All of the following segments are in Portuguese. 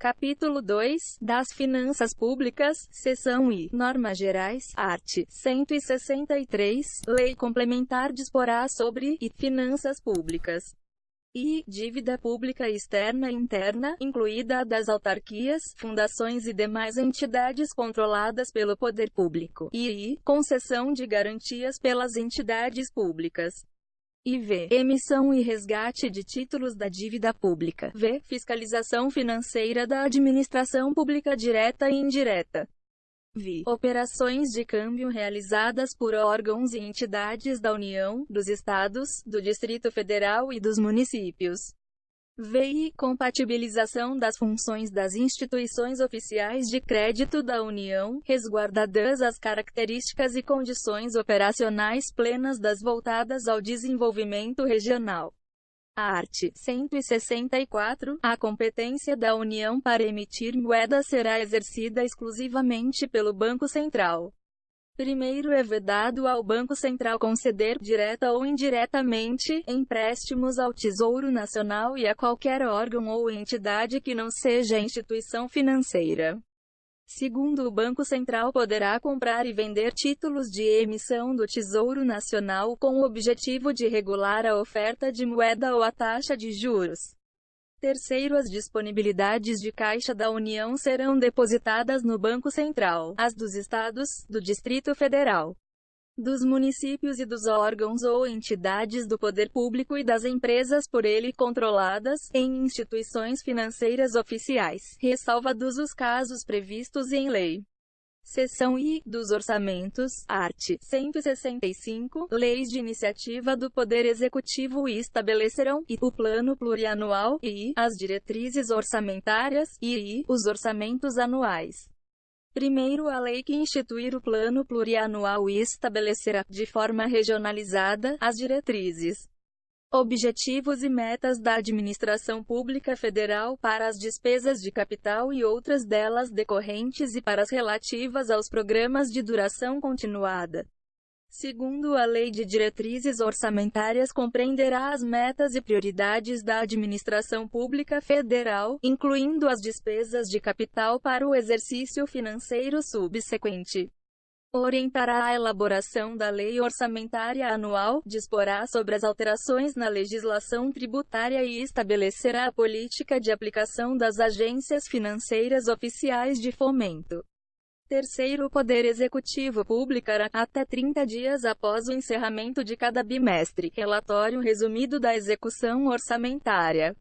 Capítulo 2, das Finanças Públicas, Seção I, Normas Gerais, art. 163, Lei Complementar disporá sobre, e, finanças públicas. E, dívida pública externa e interna, incluída a das autarquias, fundações e demais entidades controladas pelo poder público. E, concessão de garantias pelas entidades públicas. E v. Emissão e resgate de títulos da dívida pública. V. Fiscalização financeira da administração pública direta e indireta. V. Operações de câmbio realizadas por órgãos e entidades da União, dos Estados, do Distrito Federal e dos municípios. V. Compatibilização das funções das instituições oficiais de crédito da União, resguardadas as características e condições operacionais plenas das voltadas ao desenvolvimento regional. Art. 164. A competência da União para emitir moeda será exercida exclusivamente pelo Banco Central. Primeiro, é vedado ao Banco Central conceder, direta ou indiretamente, empréstimos ao Tesouro Nacional e a qualquer órgão ou entidade que não seja instituição financeira. Segundo, o Banco Central poderá comprar e vender títulos de emissão do Tesouro Nacional com o objetivo de regular a oferta de moeda ou a taxa de juros. Terceiro, as disponibilidades de caixa da União serão depositadas no Banco Central, as dos Estados, do Distrito Federal, dos municípios e dos órgãos ou entidades do poder público e das empresas por ele controladas, em instituições financeiras oficiais, ressalvados os casos previstos em lei. Seção I, dos orçamentos, art. 165, leis de iniciativa do Poder Executivo estabelecerão, e, o plano plurianual, e, as diretrizes orçamentárias, e, os orçamentos anuais. Primeiro, a lei que instituir o plano plurianual estabelecerá, de forma regionalizada, as diretrizes, objetivos e metas da administração pública federal para as despesas de capital e outras delas decorrentes e para as relativas aos programas de duração continuada. Segundo, a Lei de Diretrizes Orçamentárias compreenderá as metas e prioridades da administração pública federal, incluindo as despesas de capital para o exercício financeiro subsequente. Orientará a elaboração da Lei Orçamentária Anual, disporá sobre as alterações na legislação tributária e estabelecerá a política de aplicação das agências financeiras oficiais de fomento. Terceiro, o Poder Executivo publicará, até 30 dias após o encerramento de cada bimestre, relatório resumido da execução orçamentária.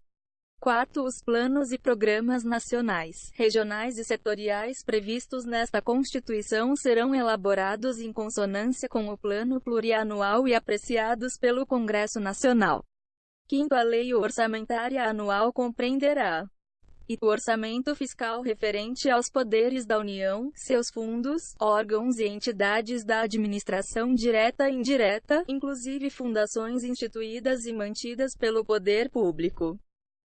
Quarto, os planos e programas nacionais, regionais e setoriais previstos nesta Constituição serão elaborados em consonância com o Plano Plurianual e apreciados pelo Congresso Nacional. Quinto, a Lei Orçamentária Anual compreenderá e o orçamento fiscal referente aos poderes da União, seus fundos, órgãos e entidades da administração direta e indireta, inclusive fundações instituídas e mantidas pelo poder público.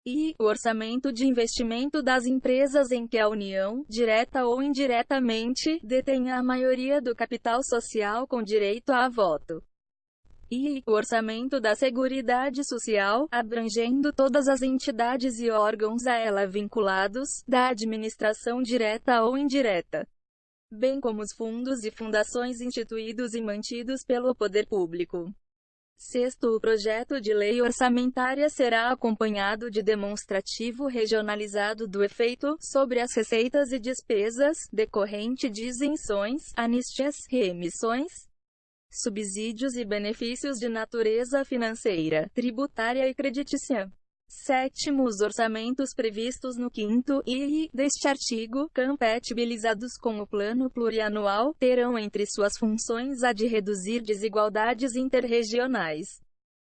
E o orçamento de investimento das empresas em que a União, direta ou indiretamente, detenha a maioria do capital social com direito a voto. E o orçamento da Seguridade Social, abrangendo todas as entidades e órgãos a ela vinculados, da administração direta ou indireta, bem como os fundos e fundações instituídos e mantidos pelo poder público. Sexto, o projeto de lei orçamentária será acompanhado de demonstrativo regionalizado do efeito sobre as receitas e despesas decorrente de isenções, anistias, remissões, subsídios e benefícios de natureza financeira, tributária e creditícia. Sétimo, os orçamentos previstos no 5º i deste artigo, compatibilizados com o Plano Plurianual, terão entre suas funções a de reduzir desigualdades interregionais,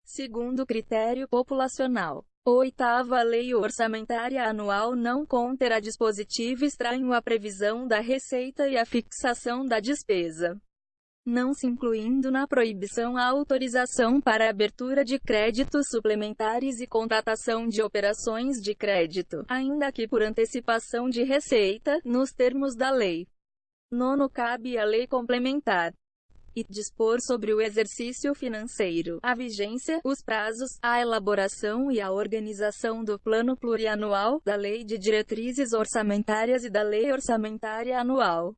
segundo critério populacional. Oitava, a Lei Orçamentária Anual não conterá dispositivo estranho à previsão da receita e à fixação da despesa, não se incluindo na proibição a autorização para abertura de créditos suplementares e contratação de operações de crédito, ainda que por antecipação de receita, nos termos da lei. Nono, cabe à lei complementar e dispor sobre o exercício financeiro, a vigência, os prazos, a elaboração e a organização do Plano Plurianual, da Lei de Diretrizes Orçamentárias e da Lei Orçamentária Anual.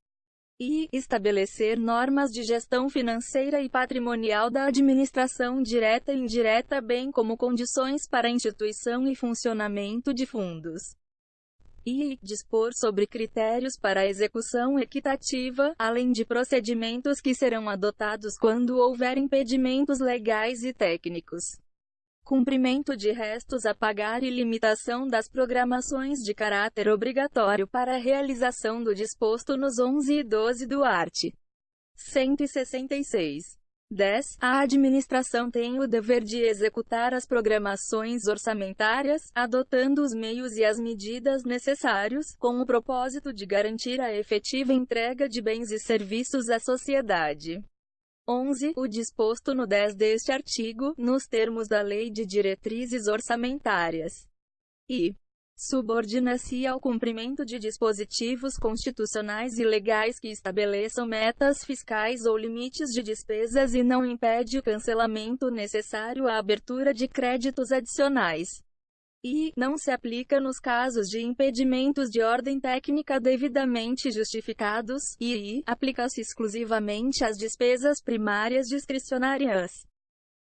E estabelecer normas de gestão financeira e patrimonial da administração direta e indireta, bem como condições para a instituição e funcionamento de fundos. E dispor sobre critérios para a execução equitativa, além de procedimentos que serão adotados quando houver impedimentos legais e técnicos. Cumprimento de restos a pagar e limitação das programações de caráter obrigatório para a realização do disposto nos 11 e 12 do art. 166. 10. A administração tem o dever de executar as programações orçamentárias, adotando os meios e as medidas necessários, com o propósito de garantir a efetiva entrega de bens e serviços à sociedade. 11. O disposto no 10 deste artigo, nos termos da Lei de Diretrizes Orçamentárias. E subordina-se ao cumprimento de dispositivos constitucionais e legais que estabeleçam metas fiscais ou limites de despesas e não impede o cancelamento necessário à abertura de créditos adicionais. E não se aplica nos casos de impedimentos de ordem técnica devidamente justificados, e aplica-se exclusivamente às despesas primárias discricionárias.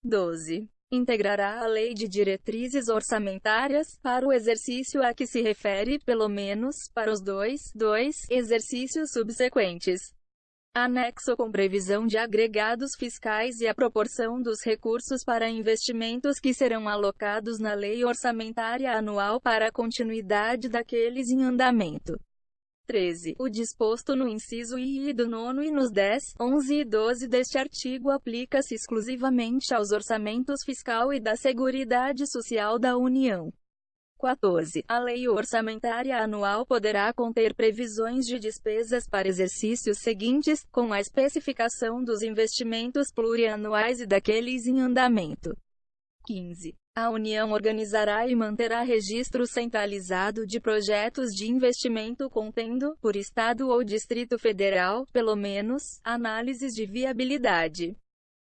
12. Integrará a Lei de Diretrizes Orçamentárias, para o exercício a que se refere, pelo menos, para os dois exercícios subsequentes. Anexo com previsão de agregados fiscais e a proporção dos recursos para investimentos que serão alocados na Lei Orçamentária Anual para a continuidade daqueles em andamento. 13. O disposto no inciso I do 9 e nos 10, 11 e 12 deste artigo aplica-se exclusivamente aos orçamentos fiscal e da Seguridade Social da União. 14. A Lei Orçamentária Anual poderá conter previsões de despesas para exercícios seguintes, com a especificação dos investimentos plurianuais e daqueles em andamento. 15. A União organizará e manterá registro centralizado de projetos de investimento contendo, por Estado ou Distrito Federal, pelo menos, análises de viabilidade,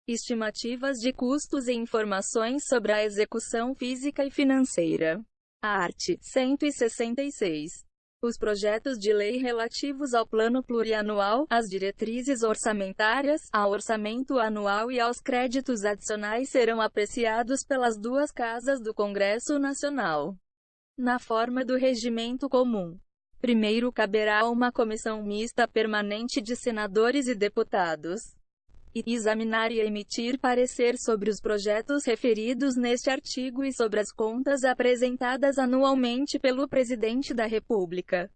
estimativas de custos e informações sobre a execução física e financeira. Art. 166. Os projetos de lei relativos ao Plano Plurianual, às diretrizes orçamentárias, ao orçamento anual e aos créditos adicionais serão apreciados pelas duas casas do Congresso Nacional, na forma do regimento comum. Primeiro caberá uma comissão mista permanente de senadores e deputados examinar e emitir parecer sobre os projetos referidos neste artigo e sobre as contas apresentadas anualmente pelo Presidente da República.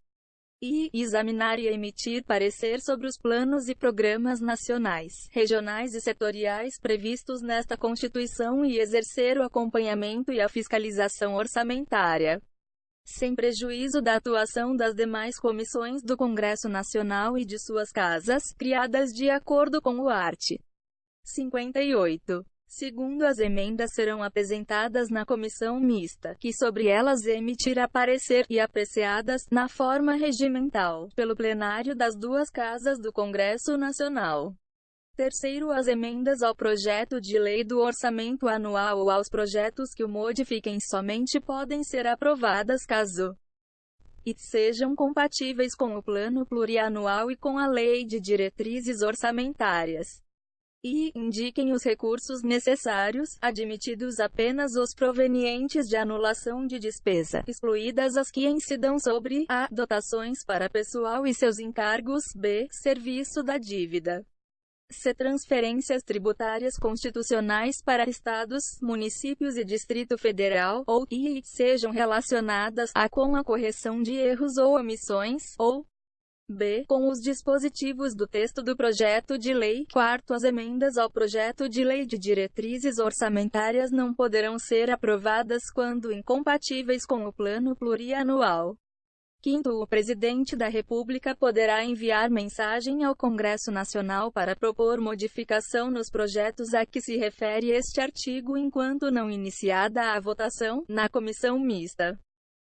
E examinar e emitir parecer sobre os planos e programas nacionais, regionais e setoriais previstos nesta Constituição e exercer o acompanhamento e a fiscalização orçamentária, sem prejuízo da atuação das demais comissões do Congresso Nacional e de suas casas, criadas de acordo com o art. 58. Segundo as emendas serão apresentadas na comissão mista, que sobre elas emitirá parecer, e apreciadas, na forma regimental, pelo plenário das duas casas do Congresso Nacional. Terceiro, as emendas ao projeto de lei do orçamento anual ou aos projetos que o modifiquem somente podem ser aprovadas caso sejam compatíveis com o Plano Plurianual e com a Lei de Diretrizes Orçamentárias. E indiquem os recursos necessários, admitidos apenas os provenientes de anulação de despesa, excluídas as que incidam sobre a dotações para pessoal e seus encargos, b. serviço da dívida, c. transferências tributárias constitucionais para estados, municípios e Distrito Federal, ou e sejam relacionadas a com a correção de erros ou omissões, ou b. com os dispositivos do texto do projeto de lei. Quarto, as emendas ao projeto de lei de diretrizes orçamentárias não poderão ser aprovadas quando incompatíveis com o Plano Plurianual. Quinto, o Presidente da República poderá enviar mensagem ao Congresso Nacional para propor modificação nos projetos a que se refere este artigo enquanto não iniciada a votação, na comissão mista,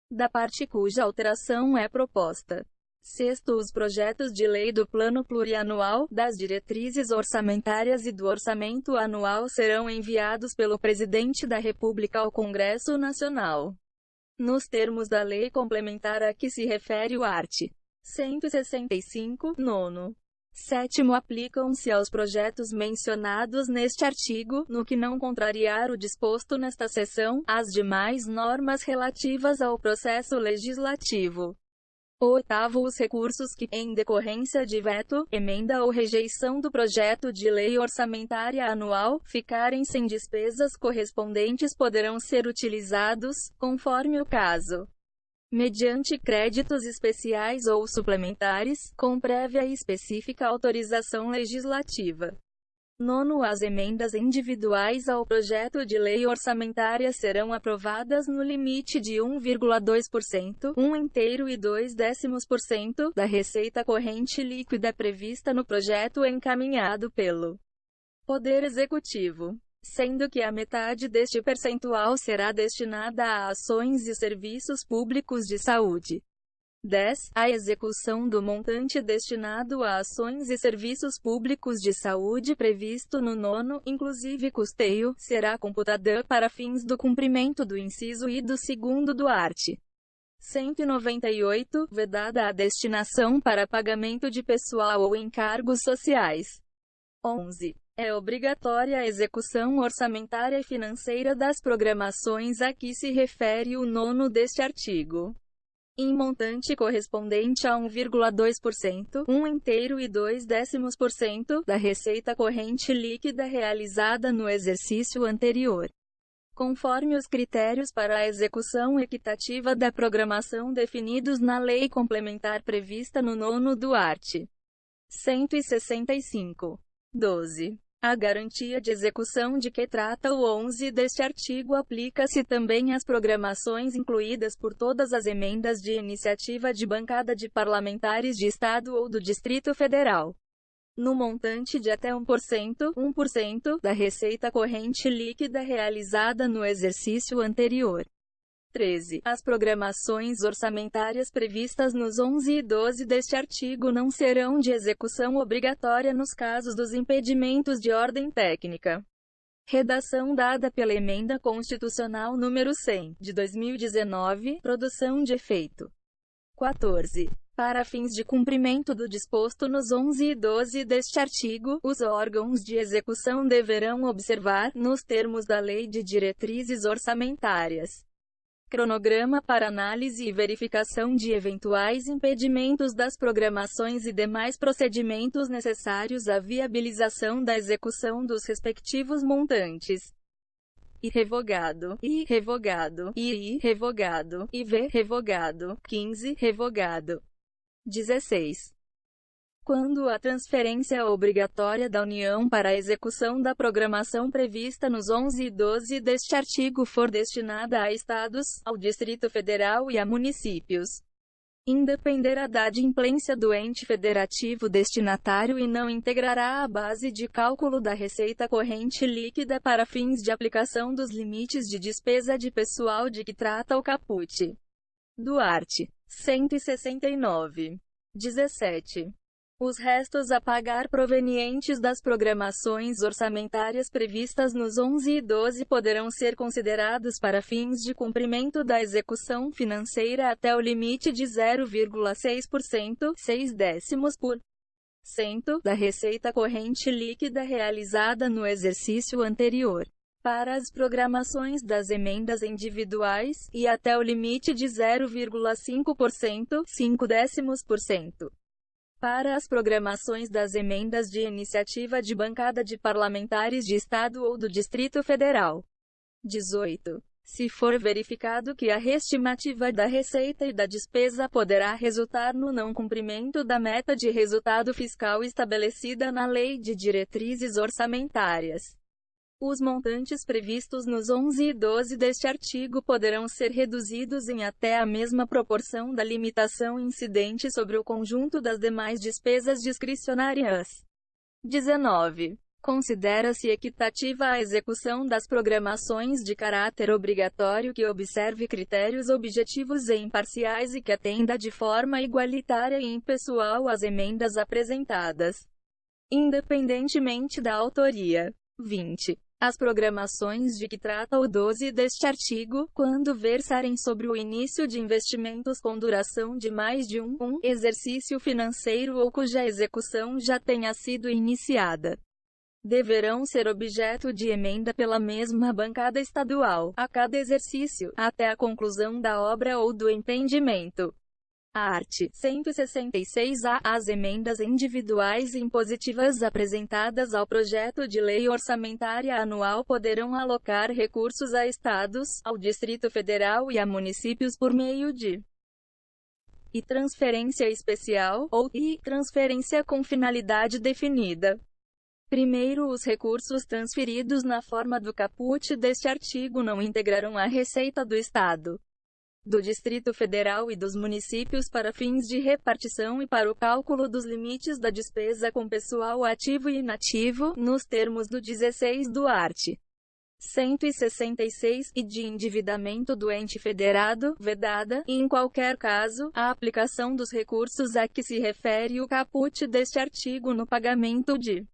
da parte cuja alteração é proposta. Sexto, os projetos de lei do Plano Plurianual, das diretrizes orçamentárias e do orçamento anual serão enviados pelo Presidente da República ao Congresso Nacional, nos termos da lei complementar a que se refere o art. 165, nono. Sétimo, aplicam-se aos projetos mencionados neste artigo, no que não contrariar o disposto nesta seção, as demais normas relativas ao processo legislativo. Oitavo, os recursos que, em decorrência de veto, emenda ou rejeição do projeto de lei orçamentária anual, ficarem sem despesas correspondentes poderão ser utilizados, conforme o caso, mediante créditos especiais ou suplementares, com prévia e específica autorização legislativa. Nono, as emendas individuais ao projeto de lei orçamentária serão aprovadas no limite de 1,2%, 1 e 2/10% da receita corrente líquida prevista no projeto encaminhado pelo Poder Executivo, sendo que a metade deste percentual será destinada a ações e serviços públicos de saúde. 10. A execução do montante destinado a ações e serviços públicos de saúde previsto no nono, inclusive custeio, será computada para fins do cumprimento do inciso I do segundo do art. 198, vedada a destinação para pagamento de pessoal ou encargos sociais. 11. É obrigatória a execução orçamentária e financeira das programações a que se refere o nono deste artigo, em montante correspondente a 1,2%, 1 e 2/10% da receita corrente líquida realizada no exercício anterior, conforme os critérios para a execução equitativa da programação definidos na lei complementar prevista no nono do art. 165. 12. A garantia de execução de que trata o 11 deste artigo aplica-se também às programações incluídas por todas as emendas de iniciativa de bancada de parlamentares de Estado ou do Distrito Federal, no montante de até 1% da receita corrente líquida realizada no exercício anterior. 13. As programações orçamentárias previstas nos 11 e 12 deste artigo não serão de execução obrigatória nos casos dos impedimentos de ordem técnica. Redação dada pela Emenda Constitucional número 100, de 2019, produção de efeito. 14. Para fins de cumprimento do disposto nos 11 e 12 deste artigo, os órgãos de execução deverão observar, nos termos da Lei de Diretrizes Orçamentárias, cronograma para análise e verificação de eventuais impedimentos das programações e demais procedimentos necessários à viabilização da execução dos respectivos montantes. I revogado, I revogado, I revogado, IV revogado, 15 revogado. 16. Quando a transferência obrigatória da União para a execução da programação prevista nos 11 e 12 deste artigo for destinada a Estados, ao Distrito Federal e a municípios, independerá da adimplência do ente federativo destinatário e não integrará a base de cálculo da receita corrente líquida para fins de aplicação dos limites de despesa de pessoal de que trata o caput do art. 169. 17. Os restos a pagar provenientes das programações orçamentárias previstas nos 11 e 12 poderão ser considerados para fins de cumprimento da execução financeira até o limite de 0,6%, 0,6% da receita corrente líquida realizada no exercício anterior, para as programações das emendas individuais, e até o limite de 0,5%, 0,5%. Para as programações das emendas de iniciativa de bancada de parlamentares de Estado ou do Distrito Federal. 18. Se for verificado que a reestimativa da receita e da despesa poderá resultar no não cumprimento da meta de resultado fiscal estabelecida na Lei de Diretrizes Orçamentárias, os montantes previstos nos 11 e 12 deste artigo poderão ser reduzidos em até a mesma proporção da limitação incidente sobre o conjunto das demais despesas discricionárias. 19. Considera-se equitativa a execução das programações de caráter obrigatório que observe critérios objetivos e imparciais e que atenda de forma igualitária e impessoal às emendas apresentadas, independentemente da autoria. 20. As programações de que trata o 12 deste artigo, quando versarem sobre o início de investimentos com duração de mais de um exercício financeiro ou cuja execução já tenha sido iniciada, deverão ser objeto de emenda pela mesma bancada estadual, a cada exercício, até a conclusão da obra ou do empreendimento. Art. 166-A. As emendas individuais impositivas apresentadas ao projeto de lei orçamentária anual poderão alocar recursos a estados, ao Distrito Federal e a municípios por meio de transferência especial, ou transferência com finalidade definida. Primeiro, os recursos transferidos na forma do caput deste artigo não integrarão a receita do Estado, do Distrito Federal e dos municípios para fins de repartição e para o cálculo dos limites da despesa com pessoal ativo e inativo, nos termos do 16 do art. 166, e de endividamento do ente federado, vedada, em qualquer caso, a aplicação dos recursos a que se refere o caput deste artigo no pagamento de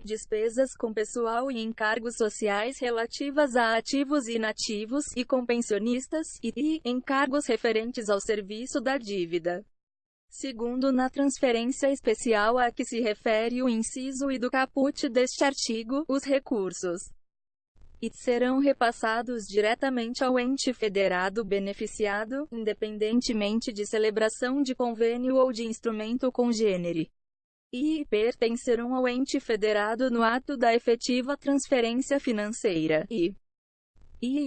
despesas com pessoal e encargos sociais relativas a ativos e inativos, e com pensionistas, e encargos referentes ao serviço da dívida. Segundo, na transferência especial a que se refere o inciso I do caput deste artigo, os recursos serão repassados diretamente ao ente federado beneficiado, independentemente de celebração de convênio ou de instrumento congênere, e pertencerão ao ente federado no ato da efetiva transferência financeira, e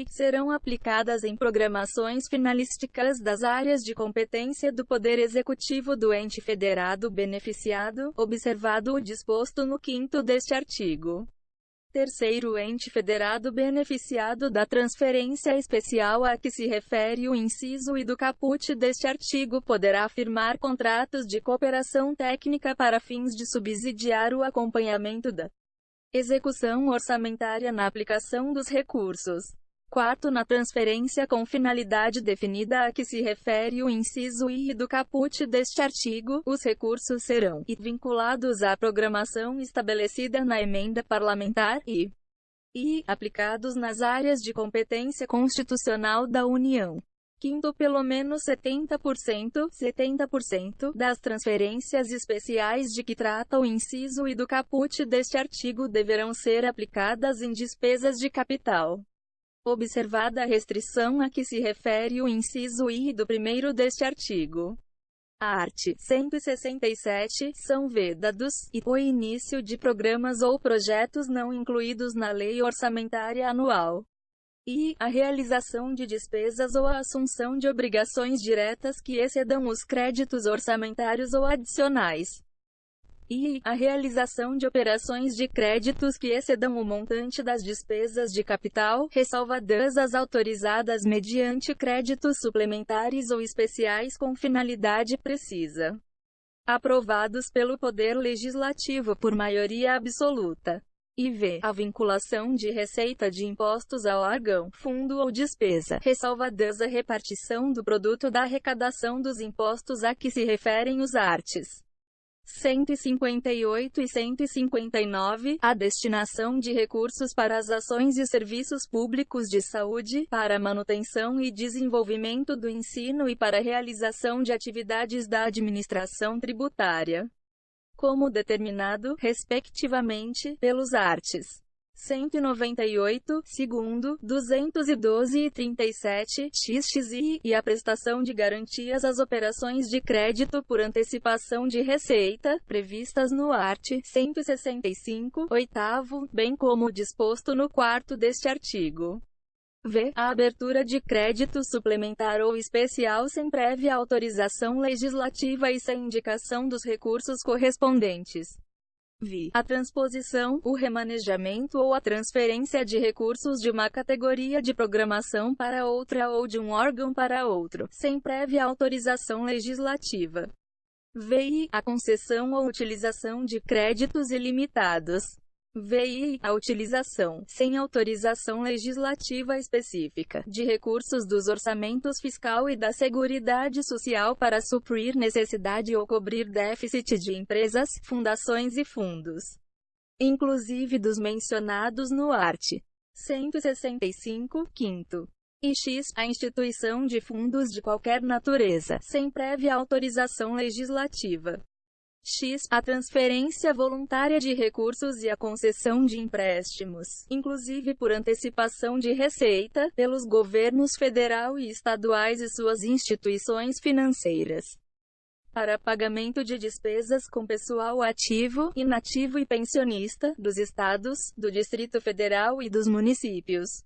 serão aplicadas em programações finalísticas das áreas de competência do Poder Executivo do ente federado beneficiado, observado o disposto no 5º deste artigo. Terceiro, o ente federado beneficiado da transferência especial a que se refere o inciso I do caput deste artigo poderá firmar contratos de cooperação técnica para fins de subsidiar o acompanhamento da execução orçamentária na aplicação dos recursos. Quarto, na transferência com finalidade definida a que se refere o inciso I do caput deste artigo, os recursos serão vinculados à programação estabelecida na emenda parlamentar e aplicados nas áreas de competência constitucional da União. Quinto, pelo menos 70% das transferências especiais de que trata o inciso I do caput deste artigo deverão ser aplicadas em despesas de capital, observada a restrição a que se refere o inciso I do 1º deste artigo. Art. 167, são vedados, o início de programas ou projetos não incluídos na lei orçamentária anual, e a realização de despesas ou a assunção de obrigações diretas que excedam os créditos orçamentários ou adicionais, e a realização de operações de créditos que excedam o montante das despesas de capital, ressalvadas as autorizadas mediante créditos suplementares ou especiais com finalidade precisa, aprovados pelo Poder Legislativo por maioria absoluta. E a vinculação de receita de impostos a órgão, fundo ou despesa, ressalvadas a repartição do produto da arrecadação dos impostos a que se referem os arts. 158 e 159, a destinação de recursos para as ações e serviços públicos de saúde, para a manutenção e desenvolvimento do ensino e para a realização de atividades da administração tributária, como determinado, respectivamente, pelos arts. 198, segundo, 212 e 37, xx e a prestação de garantias às operações de crédito por antecipação de receita, previstas no art. 165, oitavo, bem como disposto no 4º deste artigo. A abertura de crédito suplementar ou especial sem prévia autorização legislativa e sem indicação dos recursos correspondentes. A transposição, o remanejamento ou a transferência de recursos de uma categoria de programação para outra ou de um órgão para outro, sem prévia autorização legislativa. A concessão ou utilização de créditos ilimitados. VI. A utilização, sem autorização legislativa específica, de recursos dos orçamentos fiscal e da Seguridade Social para suprir necessidade ou cobrir déficit de empresas, fundações e fundos, inclusive dos mencionados no art. 165, quinto. E x. A instituição de fundos de qualquer natureza, sem prévia autorização legislativa. X. A transferência voluntária de recursos e a concessão de empréstimos, inclusive por antecipação de receita, pelos governos federal e estaduais e suas instituições financeiras, para pagamento de despesas com pessoal ativo, inativo e pensionista, dos estados, do Distrito Federal e dos municípios.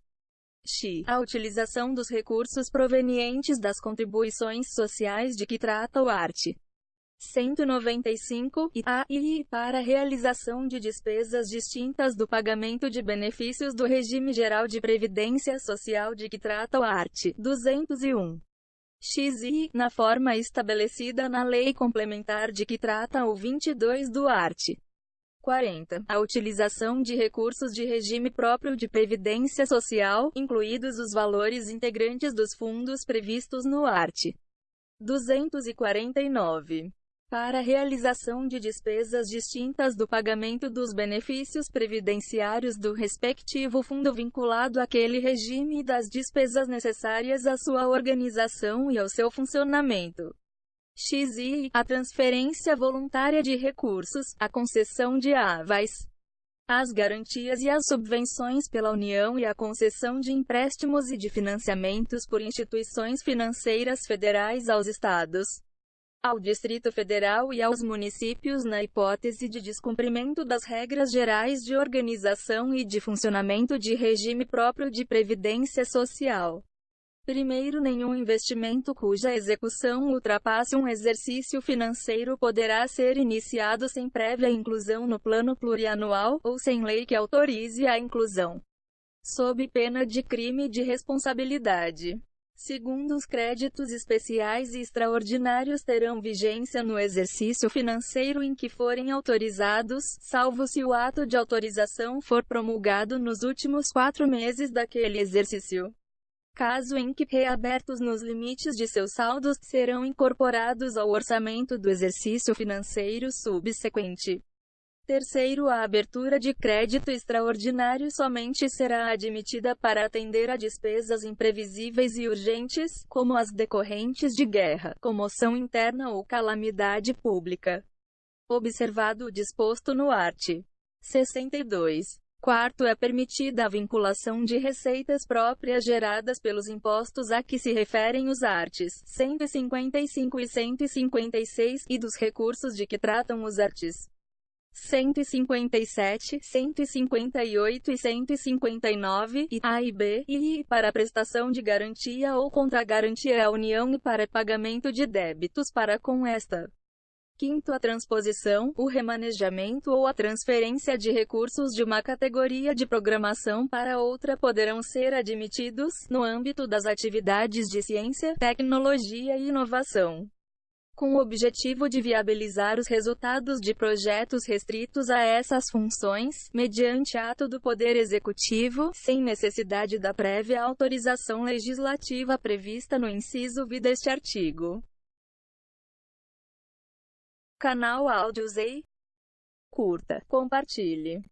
X. A utilização dos recursos provenientes das contribuições sociais de que trata o art. 195, e a e para realização de despesas distintas do pagamento de benefícios do regime geral de previdência social de que trata o art. 201. X e, na forma estabelecida na lei complementar de que trata o 22 do art. 40. A utilização de recursos de regime próprio de previdência social, incluídos os valores integrantes dos fundos previstos no art. 249. Para a realização de despesas distintas do pagamento dos benefícios previdenciários do respectivo fundo vinculado àquele regime e das despesas necessárias à sua organização e ao seu funcionamento. X e a transferência voluntária de recursos, a concessão de avais, as garantias e as subvenções pela União e a concessão de empréstimos e de financiamentos por instituições financeiras federais aos estados, ao Distrito Federal e aos municípios na hipótese de descumprimento das regras gerais de organização e de funcionamento de regime próprio de previdência social. Primeiro, nenhum investimento cuja execução ultrapasse um exercício financeiro poderá ser iniciado sem prévia inclusão no plano plurianual, ou sem lei que autorize a inclusão, sob pena de crime de responsabilidade. Segundo, os créditos especiais e extraordinários terão vigência no exercício financeiro em que forem autorizados, salvo se o ato de autorização for promulgado nos últimos 4 meses daquele exercício. Caso em que reabertos nos limites de seus saldos, serão incorporados ao orçamento do exercício financeiro subsequente. Terceiro, a abertura de crédito extraordinário somente será admitida para atender a despesas imprevisíveis e urgentes, como as decorrentes de guerra, comoção interna ou calamidade pública. Observado o disposto no art. 62. Quarto, é permitida a vinculação de receitas próprias geradas pelos impostos a que se referem os arts. 155 e 156, e dos recursos de que tratam os arts. 157, 158 e 159, e A e B, e para prestação de garantia ou contra-garantia à União e para pagamento de débitos para com esta. Quinto, a transposição, o remanejamento ou a transferência de recursos de uma categoria de programação para outra poderão ser admitidos, no âmbito das atividades de ciência, tecnologia e inovação, com o objetivo de viabilizar os resultados de projetos restritos a essas funções, mediante ato do Poder Executivo, sem necessidade da prévia autorização legislativa prevista no inciso V deste artigo. Canal Áudios e curta, compartilhe.